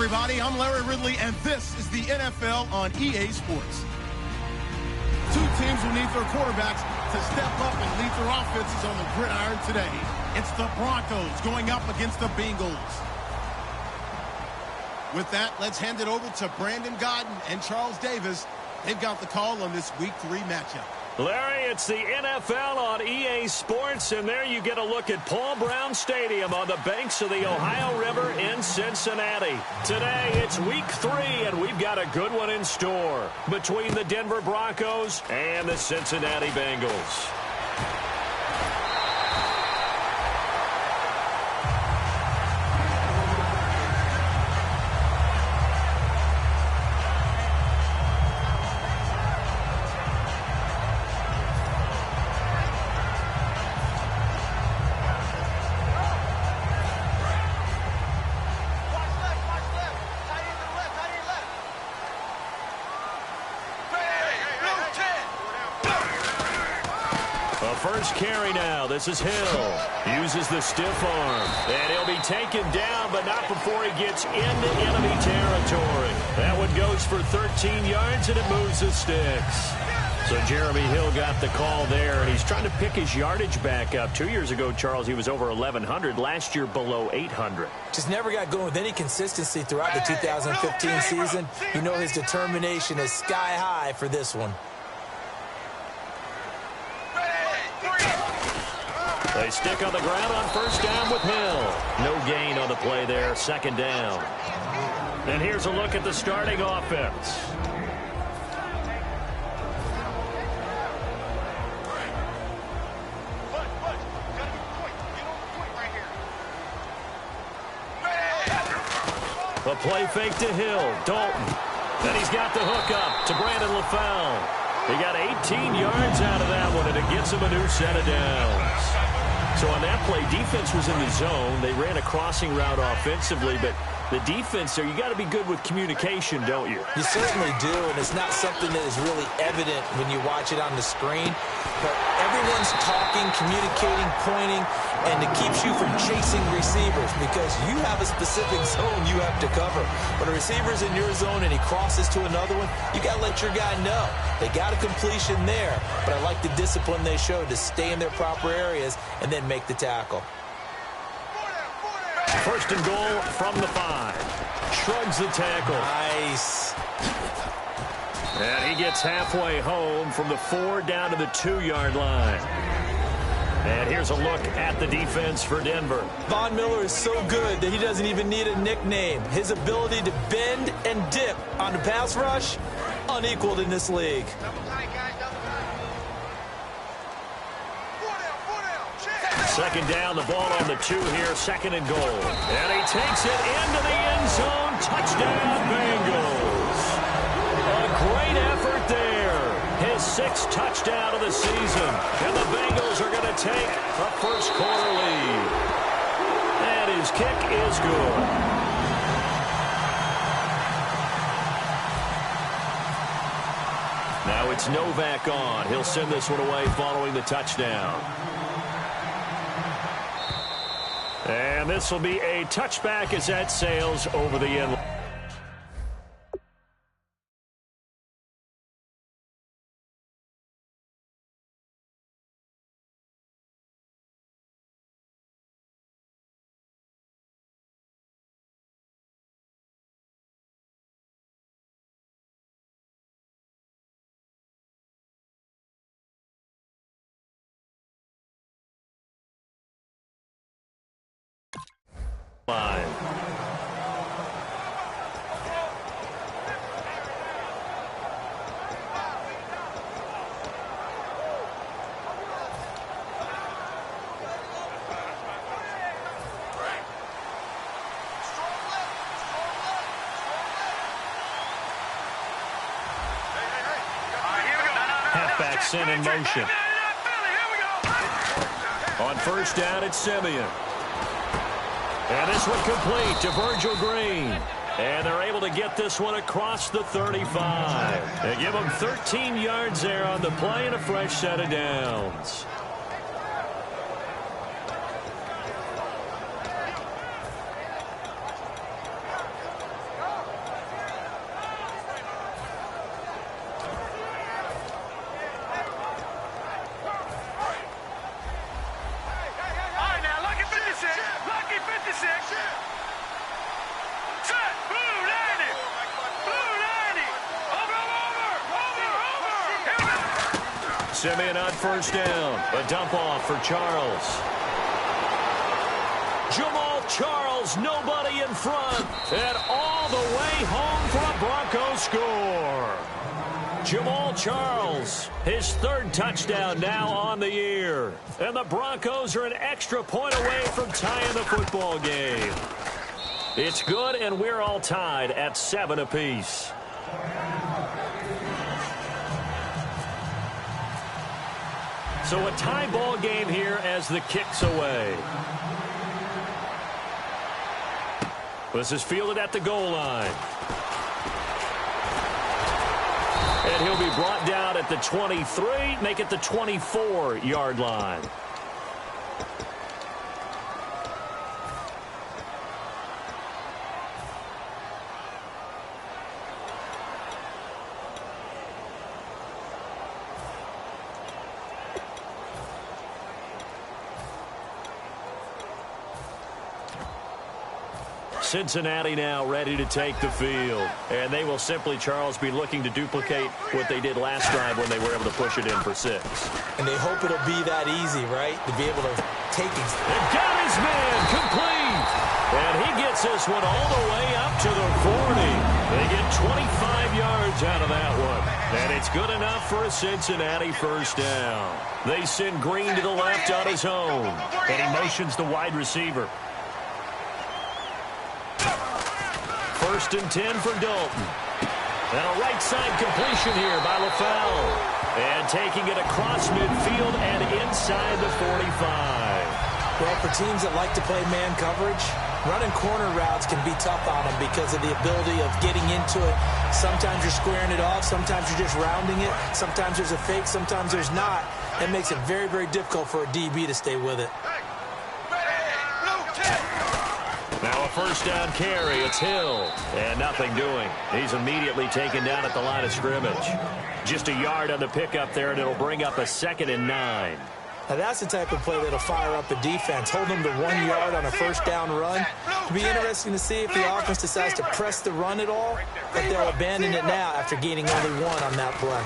everybody. I'm Larry Ridley, and this is the NFL on EA Sports. Two teams will need their quarterbacks to step up and lead their offenses on the gridiron today. It's the Broncos going up against the Bengals. With that, let's hand it over to Brandon Godden and Charles Davis. They've got the call on this Week 3 matchup. Larry, it's the NFL on EA Sports, and there you get a look at Paul Brown Stadium on the banks of the Ohio River in Cincinnati. Today, it's Week 3, and we've got a good one in store between the Denver Broncos and the Cincinnati Bengals. First carry now. This is Hill. Uses the stiff arm. And he'll be taken down, but not before he gets into enemy territory. That one goes for 13 yards, and it moves the sticks. So Jeremy Hill got the call there, and he's trying to pick his yardage back up. 2 years ago, Charles, he was over 1,100. Last year, below 800. Just never got going with any consistency throughout the 2015 season. You know his determination is sky high for this one. They stick on the ground on first down with Hill. No gain on the play there, second down. And here's a look at the starting offense. A play fake to Hill. Dalton. Then he's got the hook up to Brandon LaFell. He got 18 yards out of that one, and it gets him a new set of downs. So on that play, defense was in the zone. They ran a crossing route offensively, but the defense there, you got to be good with communication, don't you? You certainly do, and it's not something that is really evident when you watch it on the screen. But everyone's talking, communicating, pointing, and it keeps you from chasing receivers because you have a specific zone you have to cover. When a receiver's in your zone and he crosses to another one, you got to let your guy know. They got a completion there, but I like the discipline they showed to stay in their proper areas and then make the tackle. First and goal from the 5. Shrugs the tackle. Nice. And he gets halfway home from the 4 down to the 2-yard line. And here's a look at the defense for Denver. Von Miller is so good that he doesn't even need a nickname. His ability to bend and dip on the pass rush, unequaled in this league. Second down, the ball on the 2 here, second and goal. And he takes it into the end zone. Touchdown, Bengals. A great effort there. His 6th touchdown of the season. And the Bengals are going to take a first quarter lead. And his kick is good. Now it's Novak on. He'll send this one away following the touchdown. And this will be a touchback as that sails over the end. Halfback sent in motion. On first down, it's Simeon. And this one complete to Virgil Green. And they're able to get this one across the 35. They give them 13 yards there on the play and a fresh set of downs. Simeon on first down. A dump off for Charles. Jamal Charles, nobody in front, and all the way home for a Broncos score. Jamal Charles, his third touchdown now on the year. And the Broncos are an extra point away from tying the football game. It's good, and we're all tied at 7 apiece. So a tie ball game here as the kick's away. This is fielded at the goal line. And he'll be brought down at the 23, make it the 24-yard line. Cincinnati now ready to take the field. And they will simply, Charles, be looking to duplicate what they did last drive when they were able to push it in for 6. And they hope it'll be that easy, right? To be able to take it. And got his man complete. And he gets this one all the way up to the 40. They get 25 yards out of that one. And it's good enough for a Cincinnati first down. They send Green to the left on his own. And he motions the wide receiver. First and 10 for Dalton. And a right side completion here by LaFell. And taking it across midfield and inside the 45. Well, for teams that like to play man coverage, running corner routes can be tough on them because of the ability of getting into it. Sometimes you're squaring it off. Sometimes you're just rounding it. Sometimes there's a fake. Sometimes there's not. That makes it very, very difficult for a DB to stay with it. Now a first down carry. It's Hill. And nothing doing. He's immediately taken down at the line of scrimmage. Just a yard on the pickup there, and it'll bring up a 2nd and 9. Now that's the type of play that'll fire up the defense. Hold them to 1 yard on a first down run. It'll be interesting to see if the offense decides to press the run at all, but they'll abandon it now after gaining only 1 on that play.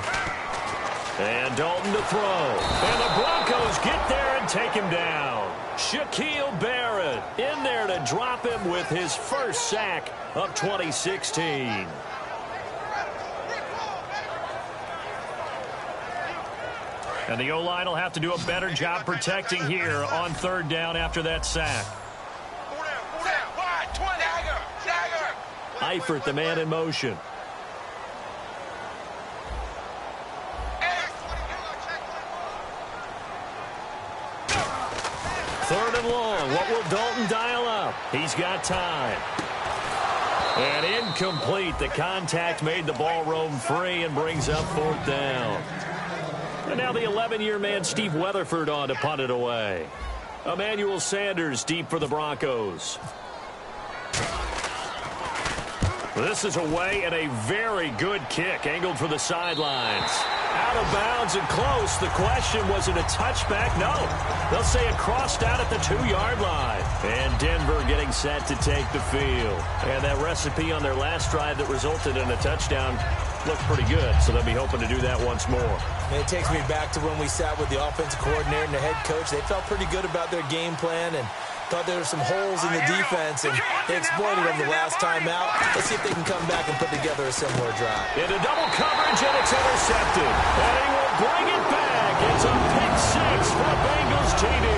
And Dalton to throw. And the Broncos get there and take him down. Shaquille Barrett in there to drop him with his first sack of 2016. And the O-line will have to do a better job protecting here on third down after that sack. Eifert, the man in motion. Third and long. What will Dalton dial up? He's got time. And incomplete. The contact made the ball roam free and brings up 4th down. And now the 11-year man Steve Weatherford on to punt it away. Emmanuel Sanders deep for the Broncos. This is away and a very good kick angled for the sidelines. Out of bounds and close. The question, was it a touchback? No. They'll say it crossed out at the 2-yard line. And Denver getting set to take the field. And that recipe on their last drive that resulted in a touchdown looked pretty good, so they'll be hoping to do that once more. And it takes me back to when we sat with the offensive coordinator and the head coach. They felt pretty good about their game plan and thought there were some holes in the defense, and they exploited them the last time out. Let's see if they can come back and put together a similar drive. Into double coverage, and it's intercepted. And he will bring it back. It's a pick 6 for the Bengals TD.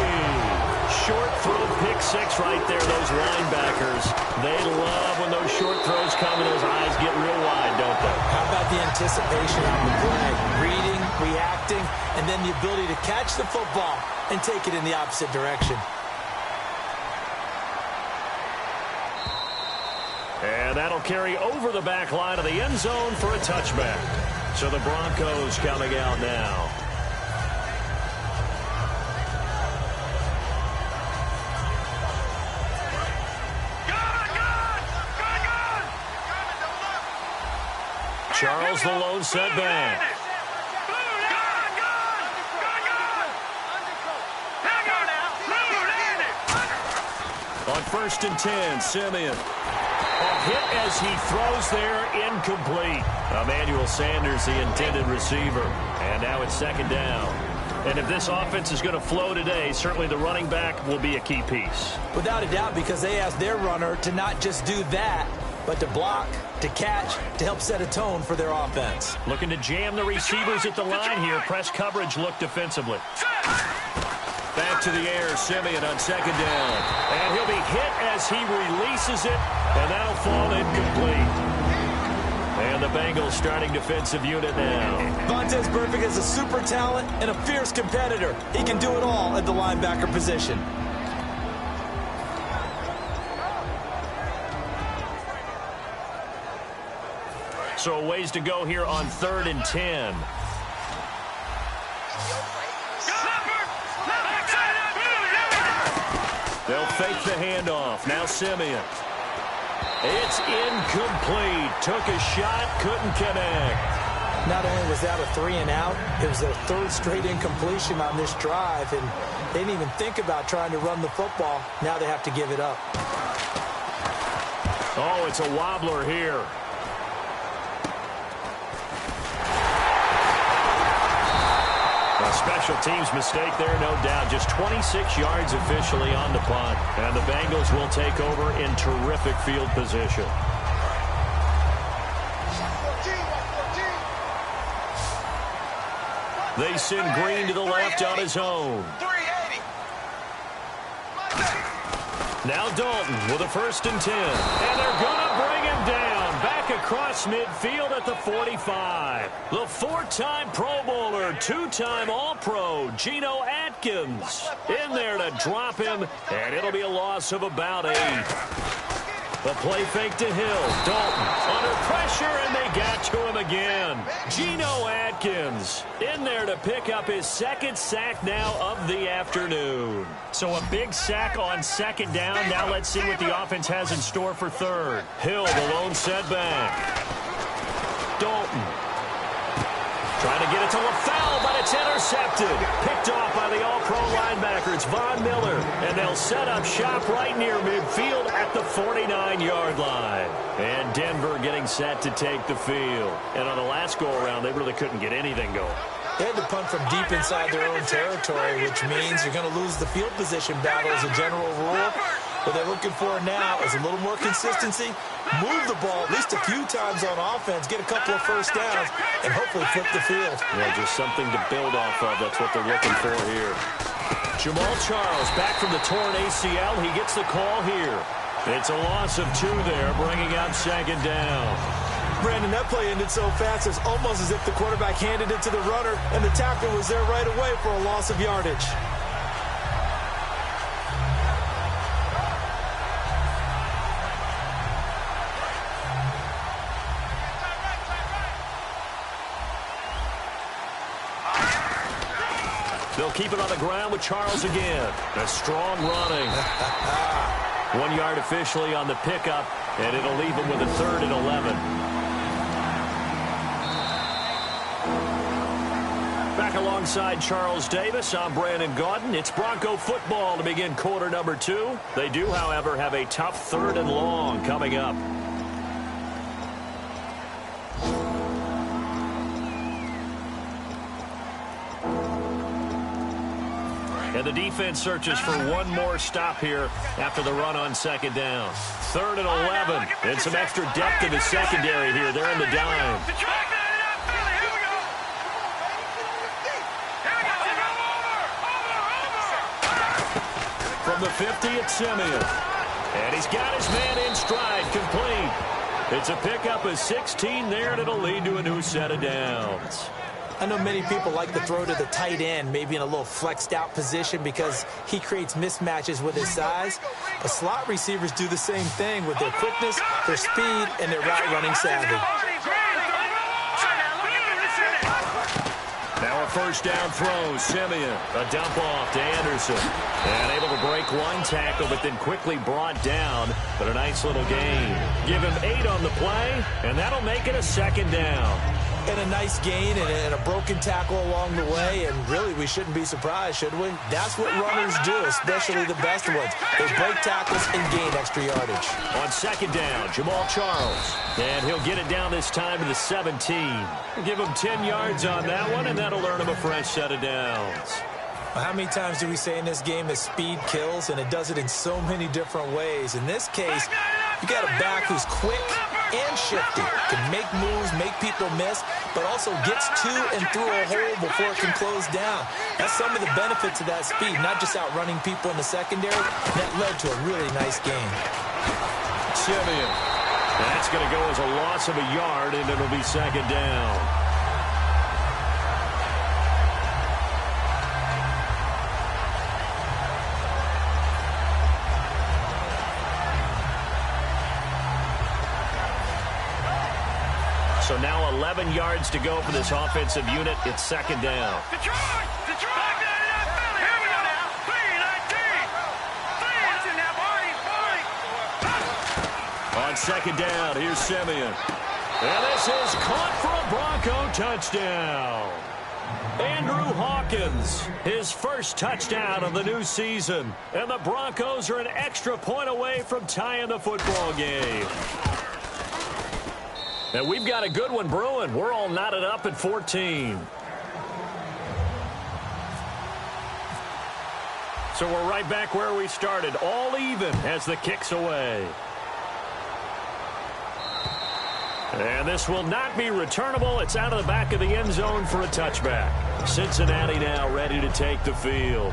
Short throw, pick 6 right there. Those linebackers, they love when those short throws come and those eyes get real wide, don't they? How about the anticipation on the play? Reading, reacting, and then the ability to catch the football and take it in the opposite direction. And that'll carry over the back line of the end zone for a touchback. So the Broncos coming out now. Charles the lone setback. On 1st and 10, Simeon. A hit as he throws there, incomplete. Emmanuel Sanders, the intended receiver. And now it's second down. And if this offense is going to flow today, certainly the running back will be a key piece. Without a doubt, because they asked their runner to not just do that, but to block, to catch, to help set a tone for their offense. Looking to jam the receivers at the line here. Press coverage look defensively. Back to the air, Simeon on second down. And he'll be hit as he releases it, and that'll fall incomplete. And the Bengals starting defensive unit now. Vontaze Burfict is a super talent and a fierce competitor. He can do it all at the linebacker position. So a ways to go here on 3rd and 10. They'll fake the handoff. Now Simeon. It's incomplete. Took a shot, couldn't connect. Not only was that a 3-and-out, it was their 3rd straight incompletion on this drive, and they didn't even think about trying to run the football. Now they have to give it up. Oh, it's a wobbler here. A special teams mistake there, no doubt. Just 26 yards officially on the punt. And the Bengals will take over in terrific field position. They send Green to the left on his own. Now Dalton with a 1st and 10. And they're going to bring him down. Back across midfield at the 45. The 4-time Pro Bowler, 2-time All-Pro, Geno Atkins, in there to drop him, and it'll be a loss of about 8. The play fake to Hill. Dalton under pressure, and they got to him again. Geno Atkins in there to pick up his 2nd sack now of the afternoon. So a big sack on 2nd down. Now let's see what the offense has in store for 3rd. Hill, the lone setback. Dalton trying to get it to LaFell, but it's intercepted. Picked off by the all-pro linebacker. It's Von Miller. And they'll set up shop right near midfield at the 49-yard line. And Denver getting set to take the field. And on the last go-around, they really couldn't get anything going. They had to punt from deep inside their own territory, which means you're going to lose the field position battle as a general rule. What they're looking for now is a little more consistency, move the ball at least a few times on offense, get a couple of 1st downs, and hopefully flip the field. Yeah, just something to build off of. That's what they're looking for here. Jamal Charles back from the torn ACL. He gets the call here. It's a loss of 2 there, bringing up 2nd down. Brandon, that play ended so fast, it's almost as if the quarterback handed it to the runner, and the tackle was there right away for a loss of yardage. They'll keep it on the ground with Charles again. A strong running. 1 yard officially on the pickup, and it'll leave him with a 3rd and 11. Back alongside Charles Davis, I'm Brandon Gaudin. It's Bronco football to begin quarter number 2. They do, however, have a tough 3rd and long coming up. And the defense searches for one more stop here after the run on 2nd down. 3rd and 11. And some extra depth in the secondary here. They're in the dime. From the 50, it's Simeon. And he's got his man in stride, complete. It's a pickup of 16 there, and it'll lead to a new set of downs. I know many people like to throw to the tight end, maybe in a little flexed out position because he creates mismatches with his size. But slot receivers do the same thing with their quickness, their speed, and their route running savvy. Now a 1st down throw, Simeon. A dump off to Anderson. And able to break 1 tackle, but then quickly brought down. But a nice little gain. Give him 8 on the play, and that'll make it a 2nd down. And a nice gain and a broken tackle along the way, and really we shouldn't be surprised, should we? That's what runners do, especially the best ones. They break tackles and gain extra yardage. On second down, Jamal Charles. And he'll get it down this time to the 17. Give him 10 yards on that one, and that'll earn him a fresh set of downs. Well, how many times do we say in this game that speed kills, and it does it in so many different ways? In this case, you got a back who's quick and shifty, can make moves, make people miss, but also gets to and through a hole before it can close down. That's some of the benefits of that speed, not just outrunning people in the secondary. That led to a really nice game. Simeon. That's going to go as a loss of a yard, and it'll be second down. So now 11 yards to go for this offensive unit. It's second down. Detroit! On second down, here's Simeon. And this is caught for a Bronco touchdown. Andrew Hawkins, his first touchdown of the new season. And the Broncos are an extra point away from tying the football game. And we've got a good one brewing. We're all knotted up at 14. So we're right back where we started, all even as the kick's away. And this will not be returnable. It's out of the back of the end zone for a touchback. Cincinnati now ready to take the field.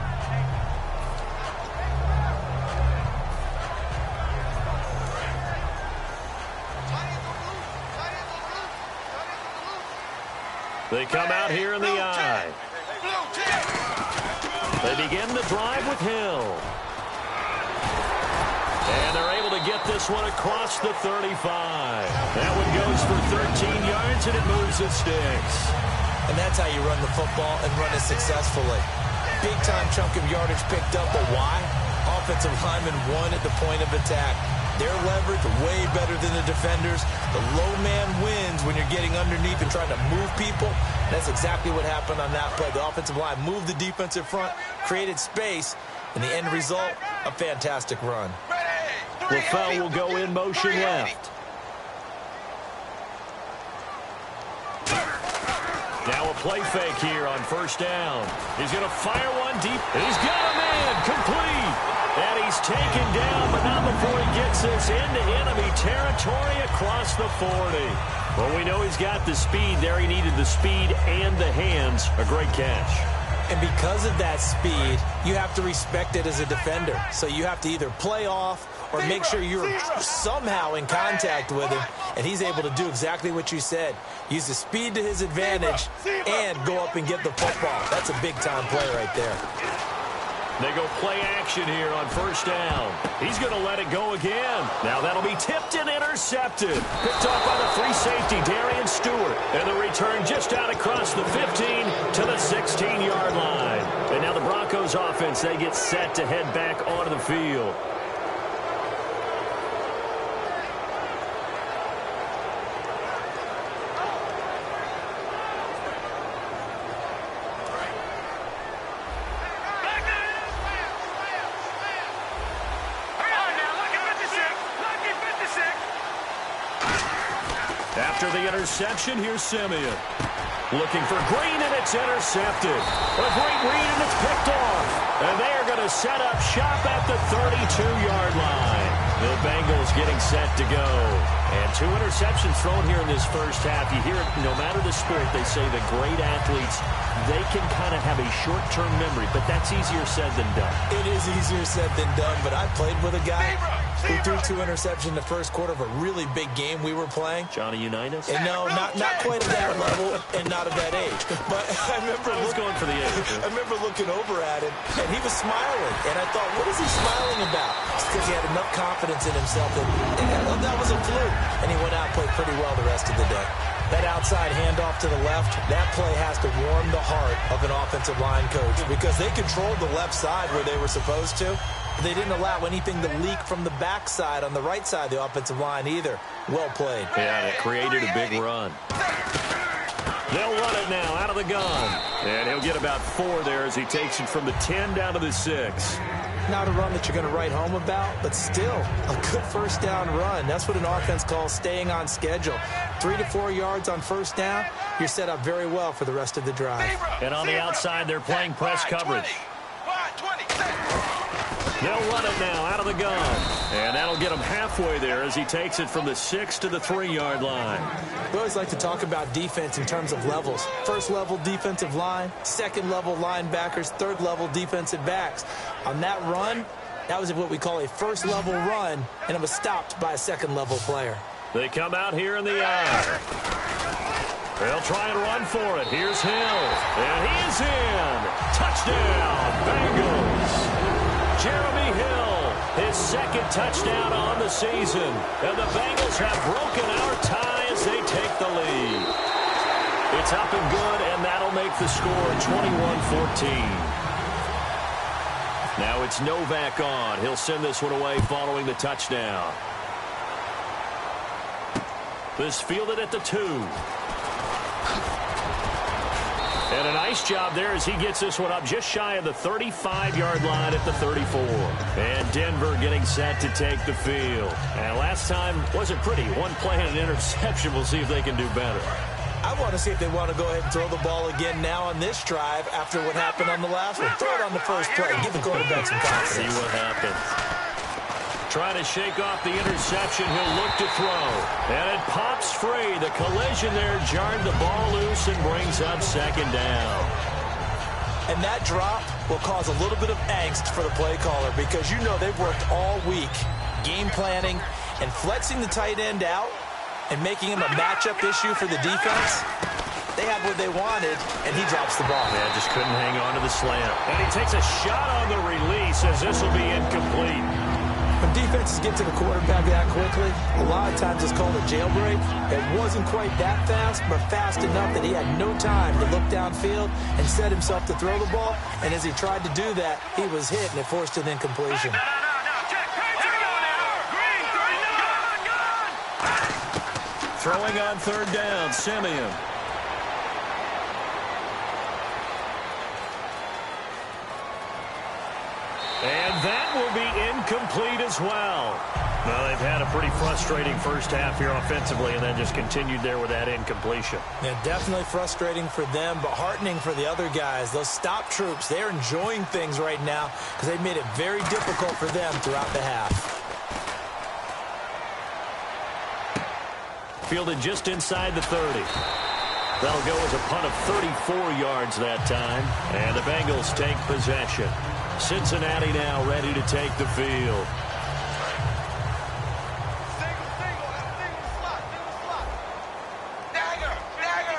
They come out here in the eye. They begin the drive with Hill. And they're able to get this one across the 35. That one goes for 13 yards, and it moves the sticks. And that's how you run the football and run it successfully. Big-time chunk of yardage picked up, but why? Offensive linemen won at the point of attack. They're leveraged way better than the defenders. The low man wins when you're getting underneath and trying to move people. That's exactly what happened on that play. The offensive line moved the defensive front, created space, and the end result, a fantastic run. LaFell will go in motion left. Now a play fake here on first down. He's going to fire one deep. He's got a man complete. And he's taken down, but not before he gets this into enemy territory across the 40. Well, we know he's got the speed there. He needed the speed and the hands. A great catch. And because of that speed, you have to respect it as a defender. So you have to either play off or make sure you're somehow in contact with him. And he's able to do exactly what you said. Use the speed to his advantage and go up and get the football. That's a big-time play right there. They go play action here on first down. He's going to let it go again. Now that'll be tipped and intercepted. Picked off by the free safety, Darian Stewart. And the return just out across the 15 to the 16-yard line. And now the Broncos offense, they get set to head back onto the field. After the interception, here's Simeon. Looking for Green, and it's intercepted. A great read, and it's picked off. And they are going to set up shop at the 32-yard line. The Bengals getting set to go. And 2 interceptions thrown here in this first half. You hear it, no matter the sport, they say the great athletes, they can kind of have a short-term memory, but that's easier said than done. It is easier said than done, but I played with a guy who threw 2 interceptions in the first quarter of a really big game we were playing. Johnny Unitas? And no, not quite at that level and not at that age. But I remember going for the age. I remember looking over at him, and he was smiling. And I thought, what is he smiling about? It's because he had enough confidence in himself that was a fluke. And he went out and played pretty well the rest of the day. That outside handoff to the left, that play has to warm the heart of an offensive line coach because they controlled the left side where they were supposed to. They didn't allow anything to leak from the backside on the right side of the offensive line either. Well played. Yeah, and it created a big run. They'll run it now out of the gun. And he'll get about 4 there as he takes it from the 10 down to the 6. Not a run that you're going to write home about, but still a good first down run. That's what an offense calls staying on schedule. 3 to 4 yards on first down, you're set up very well for the rest of the drive. And on the outside, they're playing press coverage. They'll run it now out of the gun. And that'll get him halfway there as he takes it from the 6 to the 3-yard line. We always like to talk about defense in terms of levels. First level defensive line, second level linebackers, third level defensive backs. On that run, that was what we call a first level run, and it was stopped by a second level player. They come out here in the eye. They'll try and run for it. Here's Hill. And he is in. Touchdown, Bengals. Jeremy Hill, his second touchdown on the season. And the Bengals have broken our tie as they take the lead. It's up and good, and that'll make the score 21-14. Now it's Novak on. He'll send this one away following the touchdown. This fielded at the 2. And a nice job there as he gets this one up just shy of the 35-yard line at the 34. And Denver getting set to take the field. And last time wasn't pretty. One play and an interception. We'll see if they can do better. I want to see if they want to go ahead and throw the ball again now on this drive after what happened on the last one. Throw it on the first play. Give the quarterback some confidence. See what happens. Trying to shake off the interception. He'll look to throw. And it pops free. The collision there jarred the ball loose and brings up second down. And that drop will cause a little bit of angst for the play caller because you know they've worked all week game planning and flexing the tight end out and making him a matchup issue for the defense. They had what they wanted, and he drops the ball. Yeah, just couldn't hang on to the slant. And he takes a shot on the release as this will be incomplete. When defenses get to the quarterback that quickly, a lot of times it's called a jailbreak. It wasn't quite that fast, but fast enough that he had no time to look downfield and set himself to throw the ball. And as he tried to do that, he was hit, and it forced an incompletion. Throwing on third down, Simeon. And that will be incomplete as well. Well, they've had a pretty frustrating first half here offensively and then just continued there with that incompletion. Yeah, definitely frustrating for them, but heartening for the other guys. Those stop troops, they're enjoying things right now because they've made it very difficult for them throughout the half. Fielded just inside the 30. That'll go as a punt of 34 yards that time. And the Bengals take possession. Cincinnati now ready to take the field.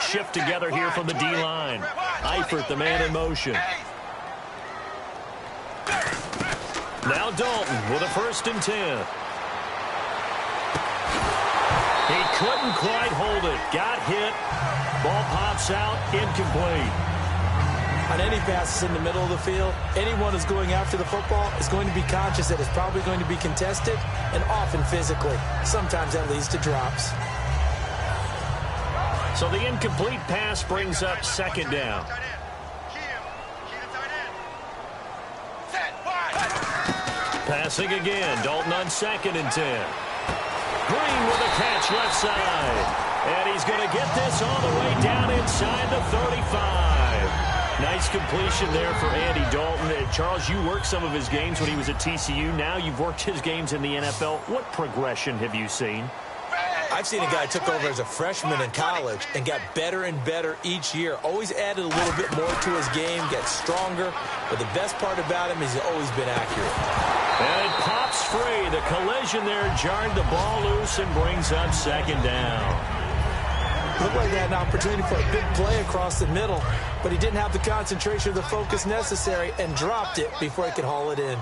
Shift together here from the D-line. Eifert, the man in motion. Now Dalton with a 1st and 10. He couldn't quite hold it. Got hit. Ball pops out. Incomplete. On any passes in the middle of the field, anyone who's going after the football is going to be conscious that it's probably going to be contested and often physically. Sometimes that leads to drops. So the incomplete pass brings up 2nd down. Passing again. Dalton on 2nd and 10. Green with a catch left side. And he's going to get this all the way down inside the 35. Nice completion there for Andy Dalton. Charles, you worked some of his games when he was at TCU. Now you've worked his games in the NFL. What progression have you seen? I've seen a guy took over as a freshman in college and got better and better each year. Always added a little bit more to his game, gets stronger. But the best part about him is he's always been accurate. And it pops free. The collision there jarred the ball loose and brings up 2nd down. Looked like he had an opportunity for a big play across the middle, but he didn't have the concentration or the focus necessary and dropped it before he could haul it in.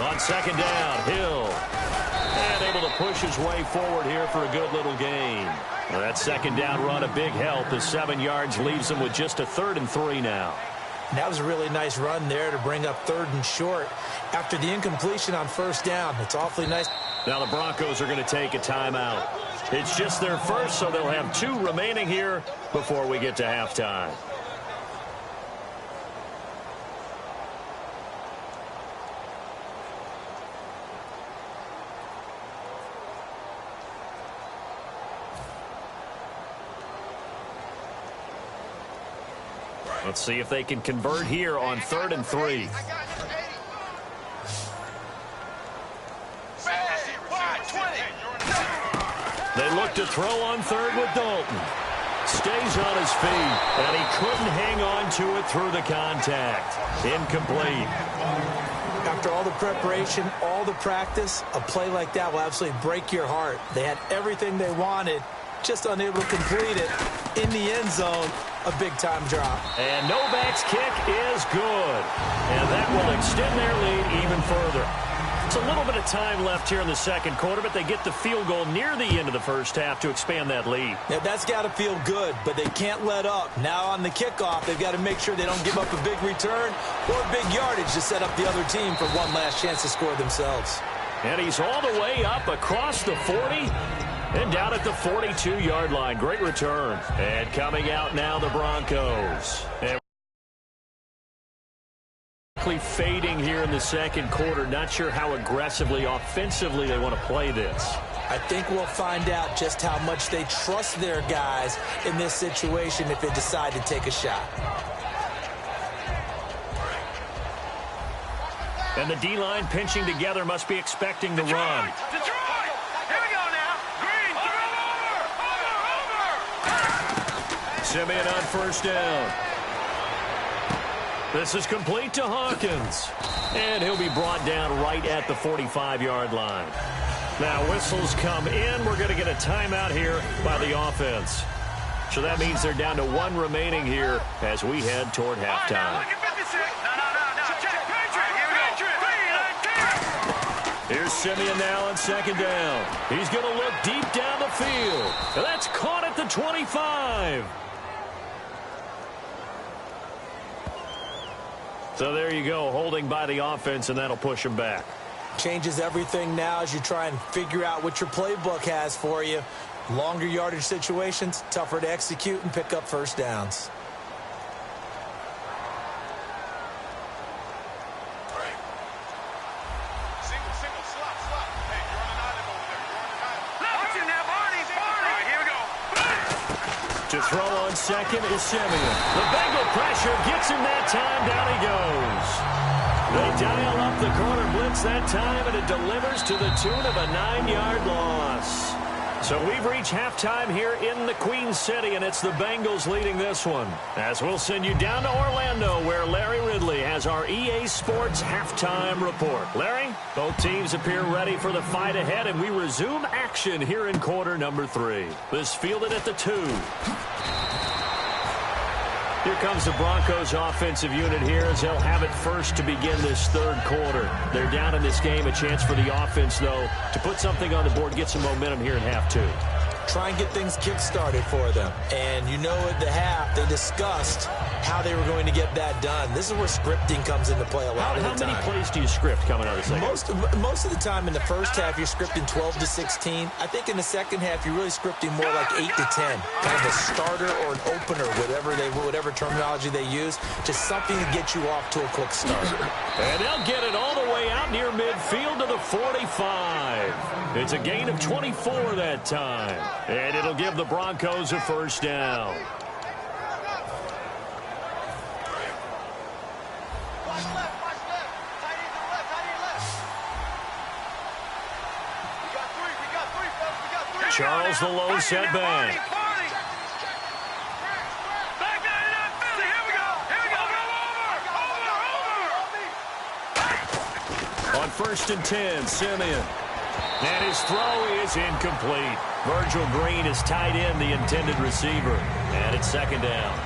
On 2nd down, Hill. And able to push his way forward here for a good little gain. Well, that 2nd down run a big help as 7 yards leaves him with just a 3rd and 3 now. And that was a really nice run there to bring up 3rd and short after the incompletion on 1st down. It's awfully nice. Now the Broncos are going to take a timeout. It's just their first, so they'll have 2 remaining here before we get to halftime. Let's see if they can convert here on 3rd and 3. They look to throw on 3rd with Dalton. Stays on his feet, and he couldn't hang on to it through the contact. Incomplete. After all the preparation, all the practice, a play like that will absolutely break your heart. They had everything they wanted, just unable to complete it. In the end zone, a big-time drop. And Novak's kick is good. And that will extend their lead even further. It's a little bit of time left here in the 2nd quarter, but they get the field goal near the end of the 1st half to expand that lead. Yeah, that's got to feel good, but they can't let up. Now on the kickoff, they've got to make sure they don't give up a big return or big yardage to set up the other team for one last chance to score themselves. And he's all the way up across the 40 and down at the 42-yard line. Great return. And coming out now, the Broncos. And fading here in the 2nd quarter. Not sure how aggressively, offensively they want to play this. I think we'll find out just how much they trust their guys in this situation if they decide to take a shot. And the D-line pinching together must be expecting the run. Detroit! Here we go now. Green, over. Simeon on 1st down. This is complete to Hawkins. And he'll be brought down right at the 45-yard line. Now whistles come in. We're going to get a timeout here by the offense. So that means they're down to 1 remaining here as we head toward halftime. Here's Simeon now on 2nd down. He's going to look deep down the field. And that's caught at the 25. So there you go, holding by the offense, and that'll push him back. Changes everything now as you try and figure out what your playbook has for you. Longer yardage situations, tougher to execute and pick up 1st downs. Single, slot. Hey, you're on an island over there. Watch it now, Barney. All right, here we go. To throw on 2nd is Simeon. The Bengal pressure gets him that time. Down he goes. They dial up the corner blitz that time, and it delivers to the tune of a 9-yard loss. So we've reached halftime here in the Queen City, and it's the Bengals leading this one. As we'll send you down to Orlando, where Larry Ridley has our EA Sports halftime report. Larry, both teams appear ready for the fight ahead, and we resume action here in quarter number 3. This fielded at the 2. Here comes the Broncos offensive unit here as they'll have it first to begin this 3rd quarter. They're down in this game. A chance for the offense, though, to put something on the board, get some momentum here in half 2. Try and get things kick-started for them. And you know at the half, they discussed how they were going to get that done. This is where scripting comes into play a lot of the time. How many plays do you script coming out of the second? Most of the time in the first half, you're scripting 12 to 16. I think in the second half, you're really scripting more like 8 to 10. Kind of a starter or an opener, whatever terminology they use. Just something to get you off to a quick start. And they'll get it all the way out near midfield to the 45. It's a gain of 24 that time. And it'll give the Broncos a 1st down. Charles the low setback. On 1st and 10, Simeon. And his throw is incomplete. Virgil Green is tied in, the intended receiver. And it's 2nd down.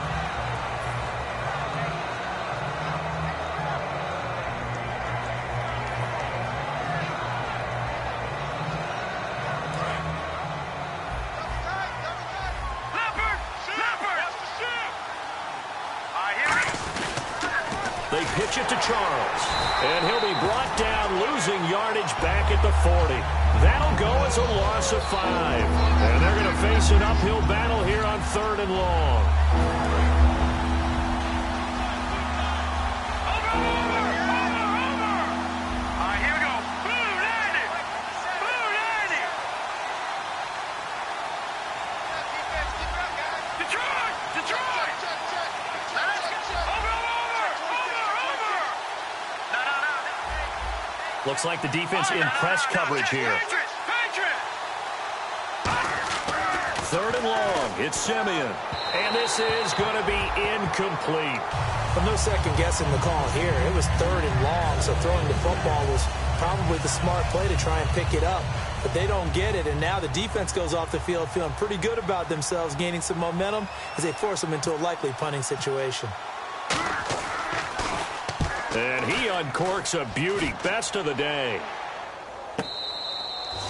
pitch it to Charles. And he'll be brought down, losing yardage back at the 40. That'll go as a loss of 5. And they're going to face an uphill battle here on 3rd and long. Looks like the defense in press coverage here. 3rd and long. It's Simeon. And this is going to be incomplete. Well, no second guessing the call here. It was 3rd and long, so throwing the football was probably the smart play to try and pick it up. But they don't get it, and now the defense goes off the field feeling pretty good about themselves, gaining some momentum as they force them into a likely punting situation. And he uncorks a beauty. Best of the day.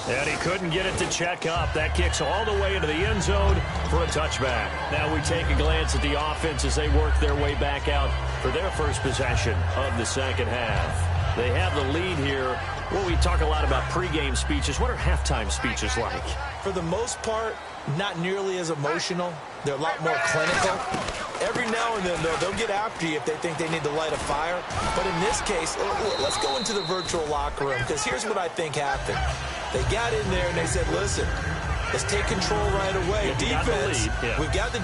And he couldn't get it to check up. That kicks all the way into the end zone for a touchback. Now we take a glance at the offense as they work their way back out for their first possession of the second half. They have the lead here. Well, we talk a lot about pregame speeches. What are halftime speeches like? For the most part, not nearly as emotional. They're a lot more clinical. Every now and then, though, they'll get after you if they think they need to light a fire. But in this case, let's go into the virtual locker room, because here's what I think happened. They got in there and they said, listen, let's take control right away. Defense, we've got the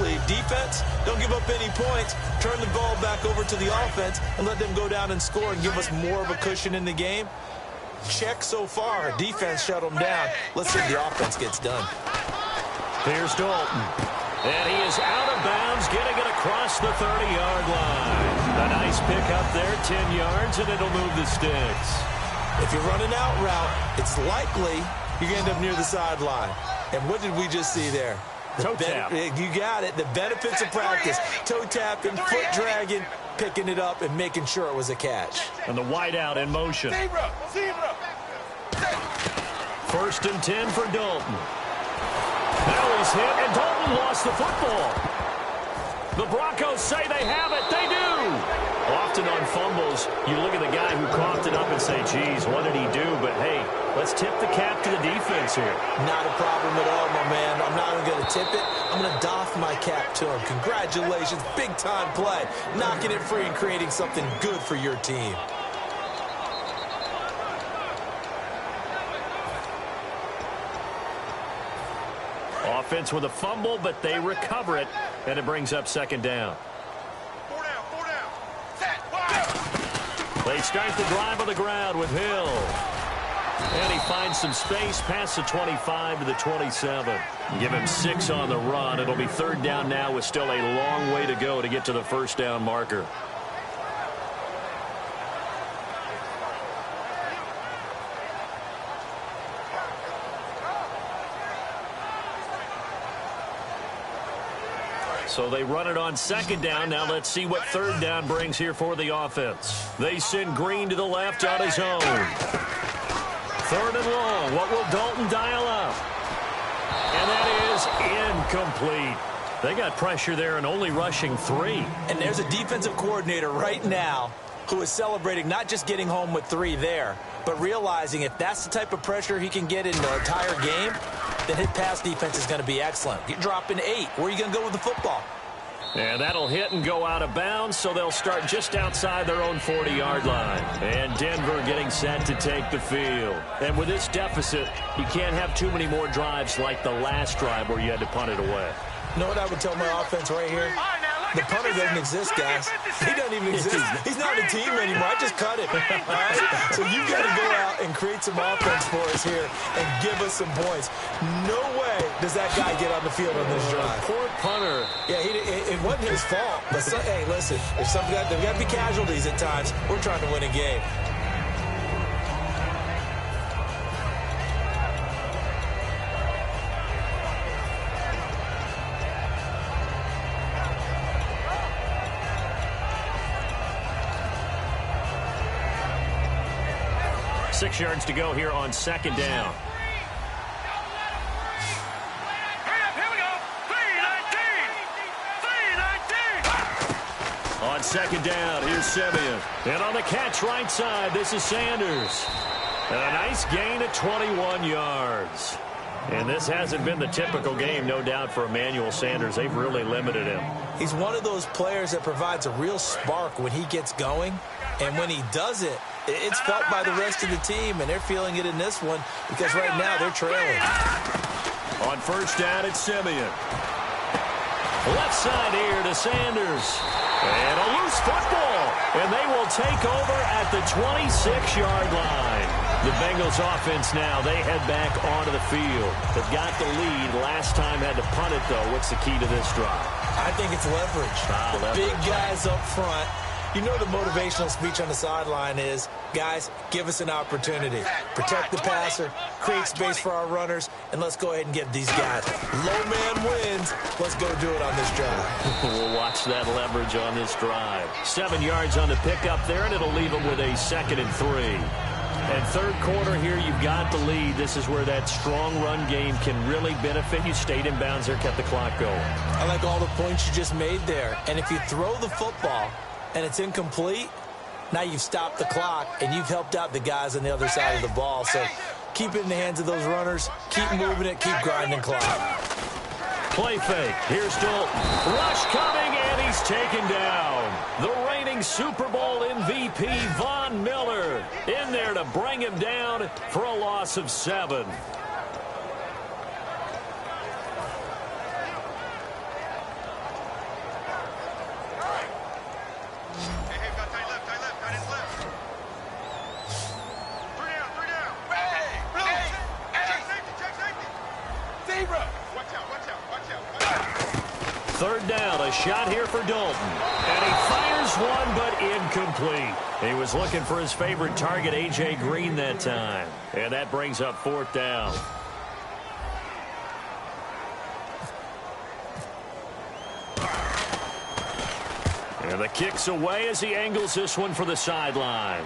lead. Defense, don't give up any points. Turn the ball back over to the offense and let them go down and score and give us more of a cushion in the game. Check so far. Defense shut them down. Let's see if the offense gets done. Here's Dalton. And he is out of bounds, getting it across the 30-yard line. A nice pick up there, 10 yards, and it'll move the sticks. If you're running out route, it's likely you're going to end up near the sideline. And what did we just see there? Toe tap. You got it. The benefits of practice. Toe tapping, foot dragging, picking it up, and making sure it was a catch. And the wideout in motion. Zebra. 1st and 10 for Dalton. Now he's hit, and Dalton lost the football. The Broncos say they have it. They do. Often on fumbles, you look at the guy who coughed it up and say, geez, what did he do? But, hey, let's tip the cap to the defense here. Not a problem at all, my man. I'm not even going to tip it. I'm going to doff my cap to him. Congratulations. Big-time play. Knocking it free and creating something good for your team. Offense with a fumble, but they recover it, and it brings up 2nd down. 4 down. Set. They start the drive on the ground with Hill. And he finds some space past the 25 to the 27. Give him 6 on the run. It'll be 3rd down now with still a long way to go to get to the 1st down marker. So they run it on 2nd down. Now let's see what 3rd down brings here for the offense. They send Green to the left on his own. 3rd and long. What will Dalton dial up? And that is incomplete. They got pressure there and only rushing 3. And there's a defensive coordinator right now who is celebrating not just getting home with 3 there, but realizing if that's the type of pressure he can get in the entire game, then his pass defense is going to be excellent. You're dropping 8. Where are you going to go with the football? And that'll hit and go out of bounds, so they'll start just outside their own 40-yard line. And Denver getting set to take the field. And with this deficit, you can't have too many more drives like the last drive where you had to punt it away. You know what I would tell my offense right here? The punter doesn't exist, guys. He doesn't even exist. He's not a team anymore. I just cut him. All right? So you've got to go out and create some offense for us here and give us some points. No way does that guy get on the field on this drive. Poor punter. Yeah, it wasn't his fault. But, hey, listen, there's got to be casualties at times. We're trying to win a game. Six yards to go here on 2nd down. On On second down, here's Simeon. And on the catch right side, this is Sanders. And a nice gain of 21 yards. And this hasn't been the typical game, no doubt, for Emmanuel Sanders. They've really limited him. He's one of those players that provides a real spark when he gets going. And when he does it, it's felt by the rest of the team, and they're feeling it in this one because right now they're trailing. On first down, it's Simeon. Left side here to Sanders. And a loose football. And they will take over at the 26-yard line. The Bengals offense now, they head back onto the field. They've got the lead. Last time had to punt it, though. What's the key to this drive? I think it's leverage. The big guys up front. You know the motivational speech on the sideline is, guys, give us an opportunity. Protect the passer, create space for our runners, and let's go ahead and get these guys. Low man wins. Let's go do it on this drive. We'll watch that leverage on this drive. 7 yards on the pickup there, and it'll leave them with a 2nd and 3. And third quarter here, you've got the lead. This is where that strong run game can really benefit you. Stayed in bounds there, kept the clock going. I like all the points you just made there. And if you throw the football and it's incomplete, now you've stopped the clock and you've helped out the guys on the other side of the ball. So keep it in the hands of those runners. Keep moving it. Keep grinding clock. Play fake. Here's Dalton. Rush coming, and he's taken down. The reigning Super Bowl MVP, Von Miller, in there to bring him down for a loss of 7. Third down, a shot here for Dalton. And he fires one, but incomplete. He was looking for his favorite target, A.J. Green, that time. And that brings up 4th down. And the kick's away as he angles this one for the sideline.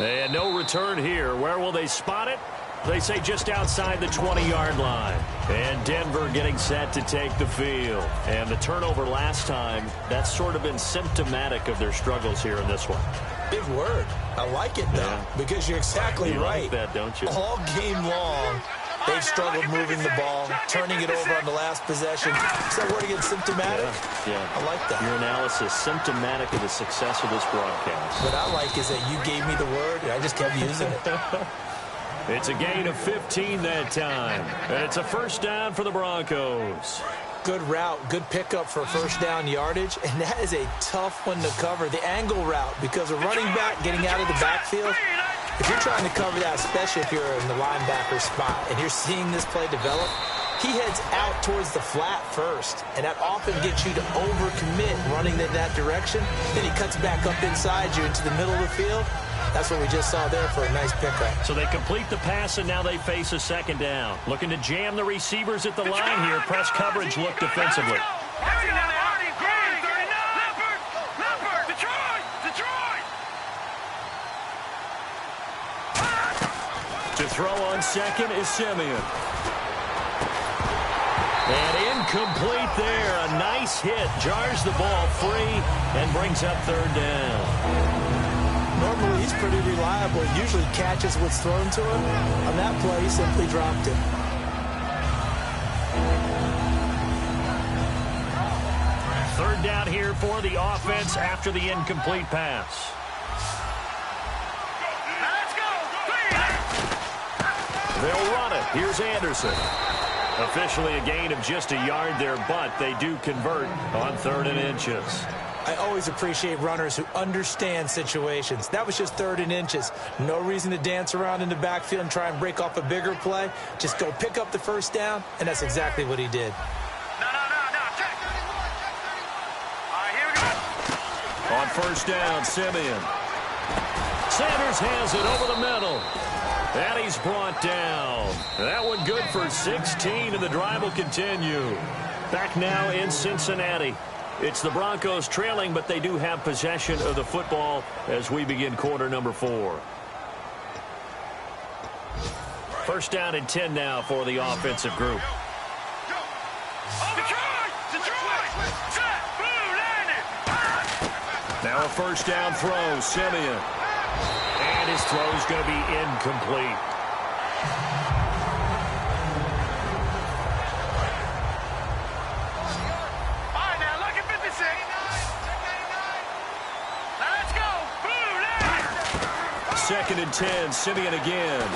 And no return here. Where will they spot it? They say just outside the 20-yard line. And Denver getting set to take the field. And the turnover last time, that's sort of been symptomatic of their struggles here in this one. Big word. I like it, though, because you're exactly right. Like that, don't you? All game long, they've struggled moving the ball, turning it over on the last possession. Is that word again, symptomatic? Yeah. I like that. Your analysis, symptomatic of the success of this broadcast. What I like is that you gave me the word, and I just kept using it. It's a gain of 15 that time. And it's a first down for the Broncos. Good route, good pickup for first down yardage, and that is a tough one to cover, the angle route, because a running back getting out of the backfield, if you're trying to cover that, especially if you're in the linebacker spot, and you're seeing this play develop, he heads out towards the flat first, and that often gets you to overcommit running in that direction. Then he cuts back up inside you into the middle of the field. That's what we just saw there for a nice pickup. So they complete the pass, and now they face a second down. Looking to jam the receivers at the line here. Press coverage look defensively. To throw on second is Simeon. And incomplete there. A nice hit. Jars the ball free and brings up third down. Normally, he's pretty reliable. Usually catches what's thrown to him. On that play, he simply dropped it. Third down here for the offense after the incomplete pass. They'll run it. Here's Anderson. Officially a gain of just a yard there, but they do convert on 3rd and inches. I always appreciate runners who understand situations. That was just 3rd and inches. No reason to dance around in the backfield and try and break off a bigger play. Just go pick up the first down, and that's exactly what he did. Check. All right, here we go. On first down, Simeon. Sanders has it over the middle. And he's brought down. That one good for 16, and the drive will continue. Back now in Cincinnati. It's the Broncos trailing, but they do have possession of the football as we begin quarter number 4. First down and 10 now for the offensive group. Now a first down throw, Simeon. And his throw is going to be incomplete. All right, now look at 56. Now let's go. Blue, Second and 10, Simeon again.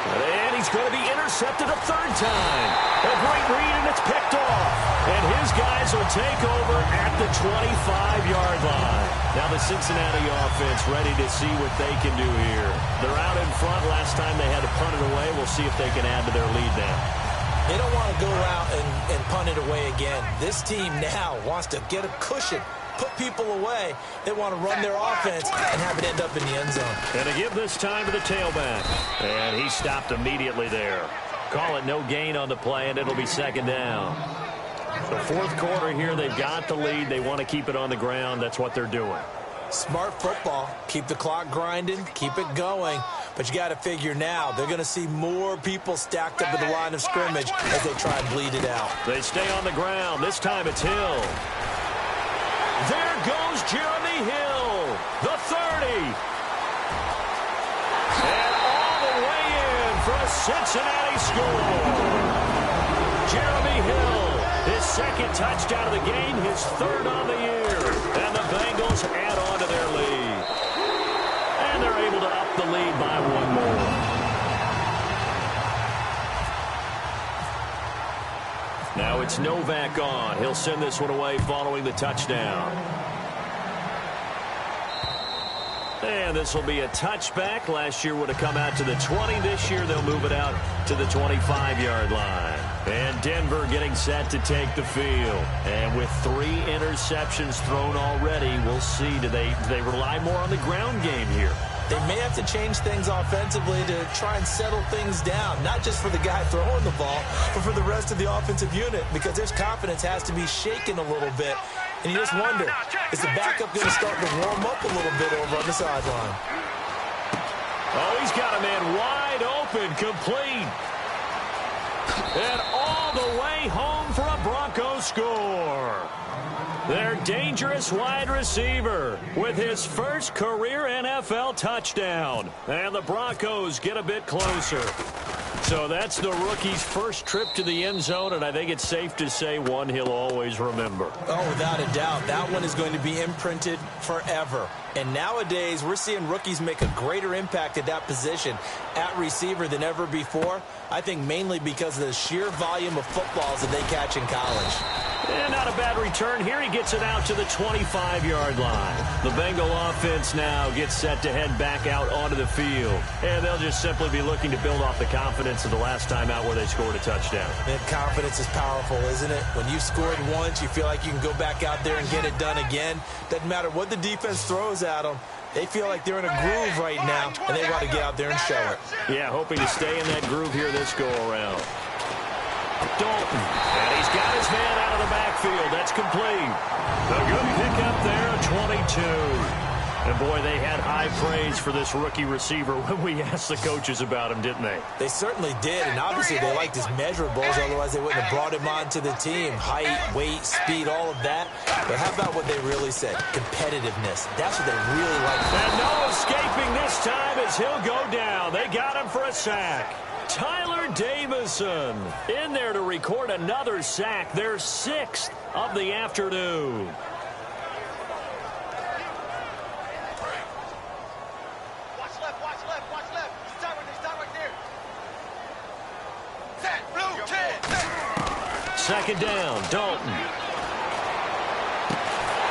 And he's going to be intercepted a third time. A great read, and it's picked off. And his guys will take over at the 25-yard line. Now the Cincinnati offense ready to see what they can do here. They're out in front. Last time they had to punt it away. We'll see if they can add to their lead now. They don't want to go out and punt it away again. This team now wants to get a cushion, put people away. They want to run their offense and have it end up in the end zone. And to give this time to the tailback. And he stopped immediately there. Call it no gain on the play, and it'll be second down. The fourth quarter here, they've got the lead. They want to keep it on the ground. That's what they're doing. Smart football. Keep the clock grinding. Keep it going. But you got to figure now, they're going to see more people stacked up at the line of scrimmage as they try and bleed it out. They stay on the ground. This time it's Hill. There goes Jeremy Hill, the 30. And all the way in for a Cincinnati score. Jeremy Hill, his second touchdown of the game, his third on the year. And the Bengals add on to their lead. And they're able to up the lead by one more. Now it's Novak on. He'll send this one away following the touchdown. And this will be a touchback. Last year would have come out to the 20. This year they'll move it out to the 25-yard line. And Denver getting set to take the field. And with 3 interceptions thrown already, we'll see. Do they rely more on the ground game here? They may have to change things offensively to try and settle things down, not just for the guy throwing the ball, but for the rest of the offensive unit, because their confidence has to be shaken a little bit. And you just wonder, is the backup going to start to warm up a little bit over on the sideline? Oh, he's got a man wide open, complete. And all the way home for a Broncos score. Their dangerous wide receiver with his first career NFL touchdown. And the Broncos get a bit closer. So that's the rookie's first trip to the end zone, and I think it's safe to say one he'll always remember. Oh, without a doubt. That one is going to be imprinted forever. And nowadays, we're seeing rookies make a greater impact at that position at receiver than ever before. I think mainly because of the sheer volume of footballs that they catch in college. And not a bad return. Here he gets it out to the 25-yard line. The Bengal offense now gets set to head back out onto the field. And they'll just simply be looking to build off the confidence of the last time out where they scored a touchdown. And confidence is powerful, isn't it? When you scored once, you feel like you can go back out there and get it done again. Doesn't matter what the defense throws at them. They feel like they're in a groove right now, and they want to get out there and show it. Yeah, hoping to stay in that groove here this go-around. Dalton, and he's got his man out of the backfield. That's complete. A good pickup there, a 22. And, boy, they had high praise for this rookie receiver when we asked the coaches about him, didn't they? They certainly did, and obviously they liked his measurables. Otherwise, they wouldn't have brought him onto the team. Height, weight, speed, all of that. But how about what they really said? Competitiveness. That's what they really like. And no escaping this time as he'll go down. They got him for a sack. Tyler Davison in there to record another sack, their 6th of the afternoon. Watch left. Stop right there. Set, blue, 10. Second down, Dalton.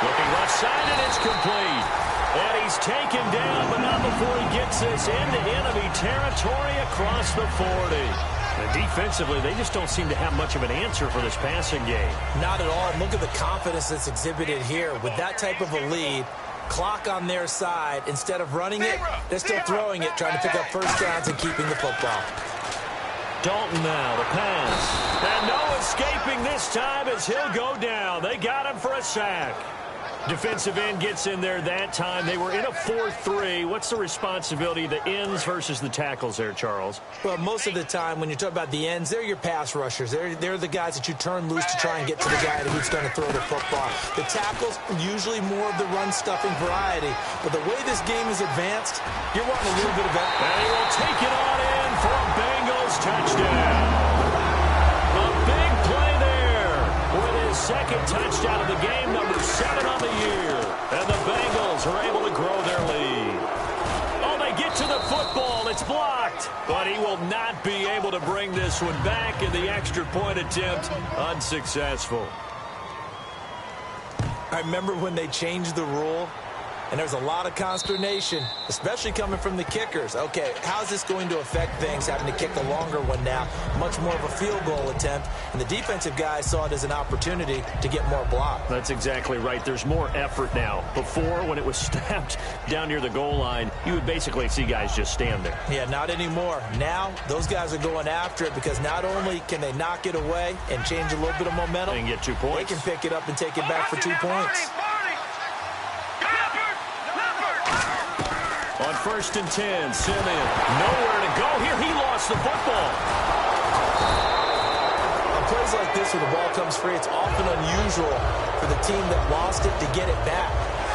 Looking left side, and it's complete. And he's taken down, but not before he gets this into enemy territory across the 40. And defensively, they just don't seem to have much of an answer for this passing game. Not at all. And look at the confidence that's exhibited here. With that type of a lead, clock on their side, instead of running it, they're still throwing it, trying to pick up first downs and keeping the football. Dalton now, the pass. And no escaping this time as he'll go down. They got him for a sack. Defensive end gets in there that time. They were in a 4-3. What's the responsibility of the ends versus the tackles there, Charles? Well, most of the time when you talk about the ends, they're your pass rushers. They're the guys that you turn loose to try and get to the guy who's going to throw the football. The tackles, usually more of the run-stuffing variety. But the way this game is advanced, you're wanting a little bit of that. And he will take it on in for a Bengals touchdown. A big play there with his second touchdown of the game, number 7 on the year. And the Bengals are able to grow their lead. Oh, they get to the football. It's blocked. But he will not be able to bring this one back, and the extra point attempt unsuccessful. I remember when they changed the rule, and there's a lot of consternation, especially coming from the kickers. Okay, how's this going to affect things, having to kick a longer one now, much more of a field goal attempt, and the defensive guys saw it as an opportunity to get more block. That's exactly right. There's more effort now. Before, when it was snapped down near the goal line, you would basically see guys just stand there. Yeah, not anymore. Now, those guys are going after it because not only can they knock it away and change a little bit of momentum, and get 2 points. They can pick it up and take it back for 2 points. On 1st and 10, Simeon, nowhere to go here. He lost the football. On plays like this where the ball comes free, it's often unusual for the team that lost it to get it back.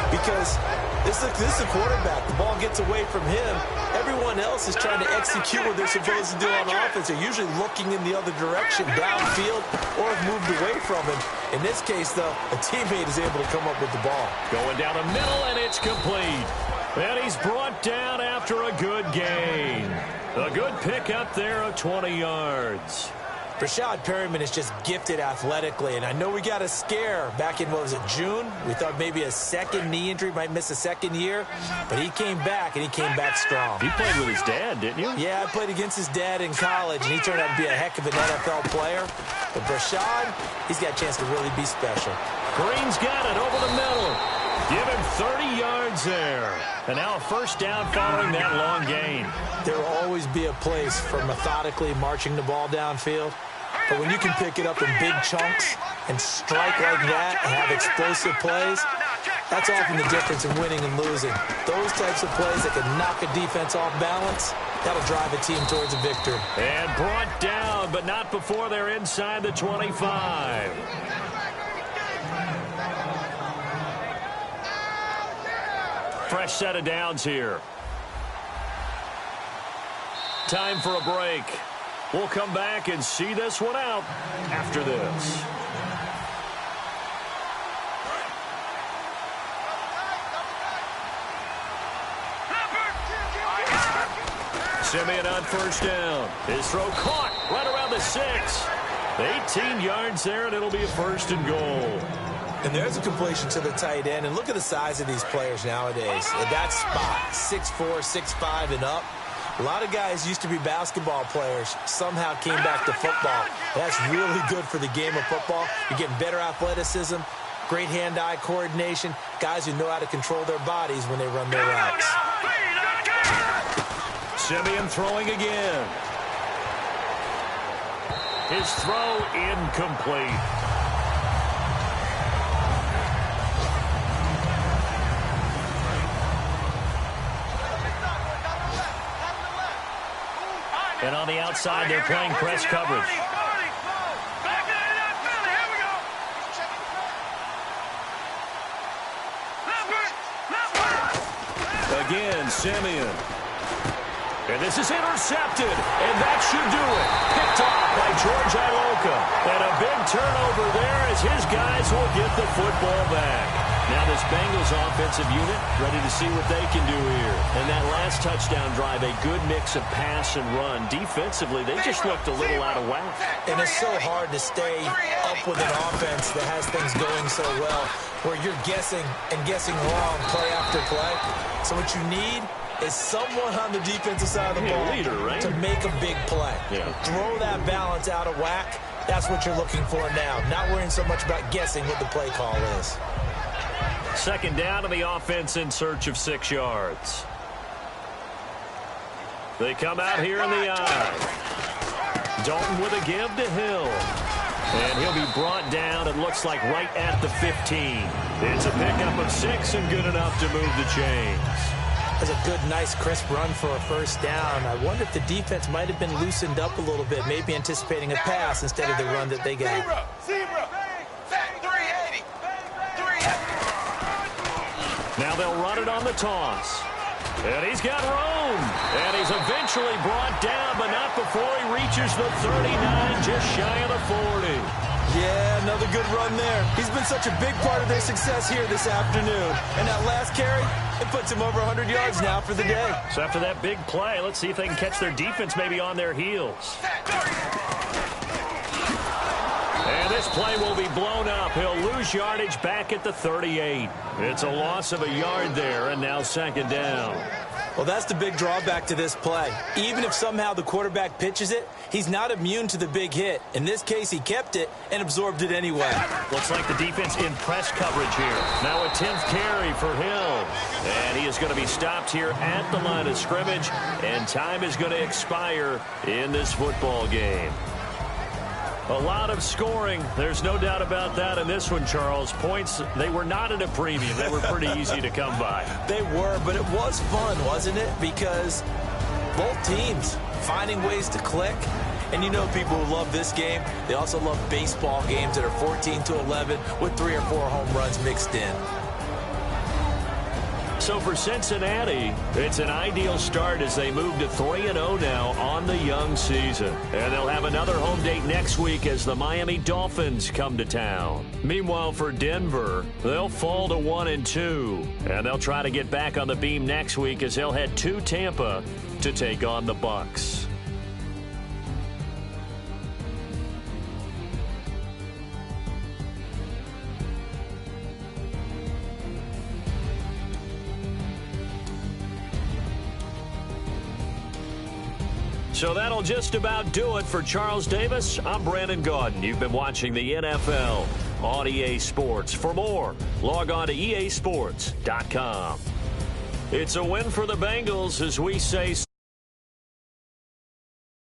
Because this is a quarterback. The ball gets away from him. Everyone else is trying to execute what they're supposed to do on offense. They're usually looking in the other direction, downfield, or have moved away from him. In this case, though, a teammate is able to come up with the ball. Going down the middle, and it's complete. And he's brought down after a good gain. A good pickup there of 20 yards. Rashad Perryman is just gifted athletically, and I know we got a scare back in, what was it, June? We thought maybe a second knee injury, might miss a second year, but he came back, and he came back strong. He played with his dad, didn't you? Yeah, I played against his dad in college, and he turned out to be a heck of an NFL player. But Rashad, he's got a chance to really be special. Green's got it over the middle. Give him 30 yards there. And now a first down following that long gain. There will always be a place for methodically marching the ball downfield. But when you can pick it up in big chunks and strike like that and have explosive plays, that's often the difference in winning and losing. Those types of plays that can knock a defense off balance, that'll drive a team towards a victory. And brought down, but not before they're inside the 25. Fresh set of downs here. Time for a break. We'll come back and see this one out after this. Simeon on first down. His throw caught right around the 6. 18 yards there, and it'll be a 1st and goal. And there's a completion to the tight end. And look at the size of these players nowadays. At that spot, 6'4", 6'5", and up. A lot of guys used to be basketball players, somehow came back to football. That's really good for the game of football. You're getting better athleticism, great hand-eye coordination, guys who know how to control their bodies when they run their routes. Simeon throwing again. His throw incomplete. And on the outside, they're playing press coverage. Again, Simeon. And this is intercepted, and that should do it. Picked off by George Iloka. And a big turnover there as his guys will get the football back. Now this Bengals offensive unit ready to see what they can do here. And that last touchdown drive, a good mix of pass and run. Defensively, they just looked a little out of whack. And it's so hard to stay up with an offense that has things going so well, where you're guessing and guessing wrong play after play. So what you need is someone on the defensive side of the ball leader, right? to make a big play. Yeah. Throw that balance out of whack. That's what you're looking for now. Not worrying so much about guessing what the play call is. 2nd down, and the offense in search of 6 yards. They come out here in the eye. Dalton with a give to Hill. And he'll be brought down, it looks like right at the 15. It's a pickup of 6 and good enough to move the chains. That's a good, nice, crisp run for a first down. I wonder if the defense might have been loosened up a little bit, maybe anticipating a pass instead of the run that they got. Zebra. 380. 380. Now they'll run it on the toss. And he's got room. And he's eventually brought down, but not before he reaches the 39, just shy of the 40. Yeah, another good run there. He's been such a big part of their success here this afternoon. And that last carry, it puts him over 100 yards now for the day. So after that big play, let's see if they can catch their defense maybe on their heels. And this play will be blown up. He'll lose yardage back at the 38. It's a loss of a yard there, and now second down. Well, that's the big drawback to this play. Even if somehow the quarterback pitches it, he's not immune to the big hit. In this case, he kept it and absorbed it anyway. Looks like the defense in press coverage here. Now a 10th carry for Hill. And he is going to be stopped here at the line of scrimmage, and time is going to expire in this football game. A lot of scoring. There's no doubt about that in this one, Charles. Points, they were not at a premium. They were pretty easy to come by. They were, but it was fun, wasn't it? Because both teams finding ways to click. And you know people who love this game, they also love baseball games that are 14-11 with 3 or 4 home runs mixed in. So for Cincinnati, it's an ideal start as they move to 3-0 now on the young season. And they'll have another home date next week as the Miami Dolphins come to town. Meanwhile, for Denver, they'll fall to 1-2. And they'll try to get back on the beam next week as they'll head to Tampa to take on the Bucs. So that'll just about do it for Charles Davis. I'm Brandon Gaudin. You've been watching the NFL on EA Sports. For more, log on to easports.com. It's a win for the Bengals as we say...